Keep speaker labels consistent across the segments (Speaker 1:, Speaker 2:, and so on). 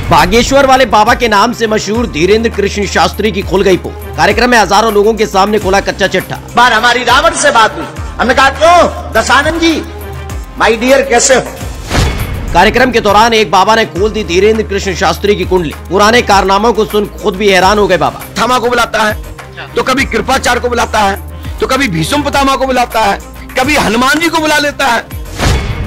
Speaker 1: बागेश्वर वाले बाबा के नाम से मशहूर धीरेन्द्र कृष्ण शास्त्री की खुल गई पोल। कार्यक्रम में हजारों लोगों के सामने खोला कच्चा चिट्ठा।
Speaker 2: बार हमारी रावण से बात हुई, हमने कहा क्यों दशानंद जी माय डियर कैसे हो।
Speaker 1: कार्यक्रम के दौरान एक बाबा ने खोल दी धीरेन्द्र कृष्ण शास्त्री की कुंडली। पुराने कारनामों को सुन खुद भी हैरान हो गए बाबा।
Speaker 3: थामा को बुलाता है तो कभी कृपाचार्य को बुलाता है तो कभी भीष्म पितामह को बुलाता है, कभी हनुमान जी को बुला लेता है।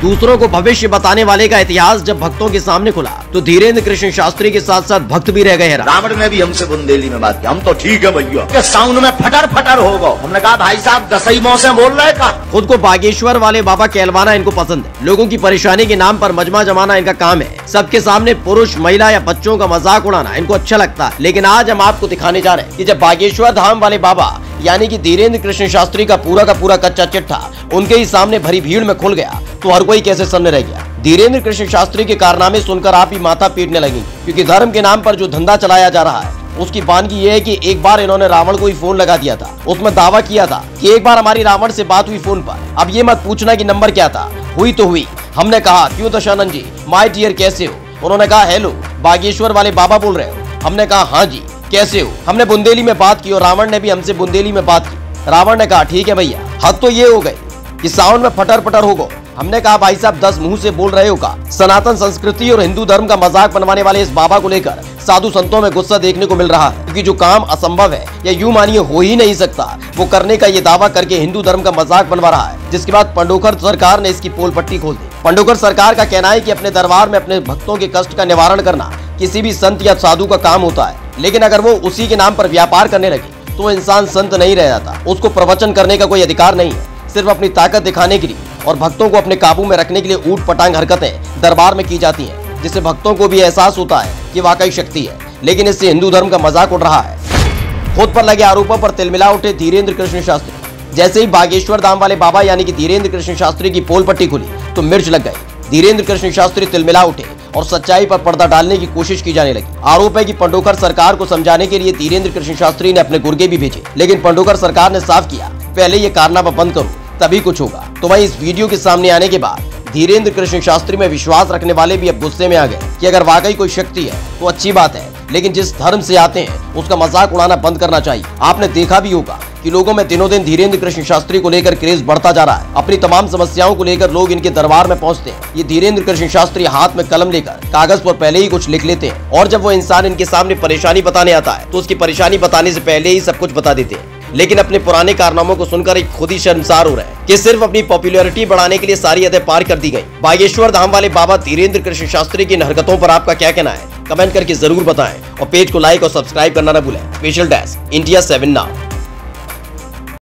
Speaker 1: दूसरों को भविष्य बताने वाले का इतिहास जब भक्तों के सामने खुला तो धीरेन्द्र कृष्ण शास्त्री के साथ साथ भक्त भी रह गए हैरान।
Speaker 2: रावण ने भी हमसे बुंदेली में बात की, हम तो ठीक है भैया, साउंड में फटर फटर हो गो। हमने कहा भाई साहब दसई मौ से बोल रहे का।
Speaker 1: खुद को बागेश्वर वाले बाबा कहलवाना इनको पसंद है। लोगों की परेशानी के नाम पर मजमा जमाना इनका काम है। सबके सामने पुरुष, महिला या बच्चों का मजाक उड़ाना इनको अच्छा लगता है। लेकिन आज हम आपको दिखाने जा रहे हैं कि जब बागेश्वर धाम वाले बाबा यानी कि धीरेन्द्र कृष्ण शास्त्री का पूरा कच्चा चिट्ठा उनके ही सामने भरी भीड़ में खुल गया तो हर कोई कैसे सन्न रह गया। धीरेन्द्र कृष्ण शास्त्री के कारनामे सुनकर आप ही माथा पीटने लगेंगे, क्योंकि धर्म के नाम पर जो धंधा चलाया जा रहा है उसकी बानगी ये है कि एक बार इन्होंने रावण को ही फोन लगा दिया था। उसमें दावा किया था कि एक बार हमारी रावण से बात हुई फोन पर। अब ये मत पूछना कि नंबर क्या था, हुई तो हुई। हमने कहा क्यों दशानंद जी माय डियर कैसे हो। उन्होंने कहा हेलो बागेश्वर वाले बाबा बोल रहे हो। हमने कहा हाँ जी कैसे हो। हमने बुंदेली में बात की और रावण ने भी हमसे बुंदेली में बात की। रावण ने कहा ठीक है भैया, हद तो ये हो गई कि साउंड में फटर फटर हो गो। हमने कहा भाई साहब 10 मुंह से बोल रहे हो का। सनातन संस्कृति और हिंदू धर्म का मजाक बनवाने वाले इस बाबा को लेकर साधु संतों में गुस्सा देखने को मिल रहा है, क्योंकि जो काम असंभव है या यूं मानिए हो ही नहीं सकता वो करने का ये दावा करके हिंदू धर्म का मजाक बनवा रहा है। जिसके बाद पंडोकर सरकार ने इसकी पोल पट्टी खोल दी। पंडोकर सरकार का कहना है कि अपने दरबार में अपने भक्तों के कष्ट का निवारण करना किसी भी संत या साधु का काम होता है, लेकिन अगर वो उसी के नाम पर व्यापार करने लगे तो इंसान संत नहीं रह जाता। उसको प्रवचन करने का कोई अधिकार नहीं है। सिर्फ अपनी ताकत दिखाने के लिए और भक्तों को अपने काबू में रखने के लिए ऊट पटांग हरकतें दरबार में की जाती हैं, जिससे भक्तों को भी एहसास होता है कि वाकई शक्ति है। लेकिन इससे हिंदू धर्म का मजाक उड़ रहा है। खुद पर लगे आरोपों पर तिलमिला उठे धीरेन्द्र कृष्ण शास्त्री। जैसे ही बागेश्वर धाम वाले बाबा यानी कि धीरेन्द्र कृष्ण शास्त्री की पोल पट्टी खुली तो मिर्च लग गई। धीरेन्द्र कृष्ण शास्त्री तिलमिला उठे और सच्चाई पर पर्दा डालने की कोशिश की जाने लगी। आरोप है कि पंडोकर सरकार को समझाने के लिए धीरेन्द्र कृष्ण शास्त्री ने अपने गुर्गे भी भेजे, लेकिन पंडोकर सरकार ने साफ किया पहले ये कारनामा बंद करो तभी कुछ होगा। तो वहीं इस वीडियो के सामने आने के बाद धीरेन्द्र कृष्ण शास्त्री में विश्वास रखने वाले भी अब गुस्से में आ गए कि अगर वाकई कोई शक्ति है तो अच्छी बात है, लेकिन जिस धर्म से आते हैं उसका मजाक उड़ाना बंद करना चाहिए। आपने देखा भी होगा कि लोगों में दिनों दिन धीरेन्द्र कृष्ण शास्त्री को लेकर क्रेज बढ़ता जा रहा है। अपनी तमाम समस्याओं को लेकर लोग इनके दरबार में पहुंचते हैं। ये धीरेन्द्र कृष्ण शास्त्री हाथ में कलम लेकर कागज पर पहले ही कुछ लिख लेते हैं और जब वो इंसान इनके सामने परेशानी बताने आता है तो उसकी परेशानी बताने से पहले ही सब कुछ बता देते हैं। लेकिन अपने पुराने कारनामों को सुनकर एक खुद ही शर्मसार हो रहे हैं कि सिर्फ अपनी पॉपुलैरिटी बढ़ाने के लिए सारी हदें पार कर दी गई। बागेश्वर धाम वाले बाबा धीरेन्द्र कृष्ण शास्त्री की इन हरकतों पर आपका क्या कहना है, कमेंट करके जरूर बताएं और पेज को लाइक और सब्सक्राइब करना न भूलें। Special desk India 7 now.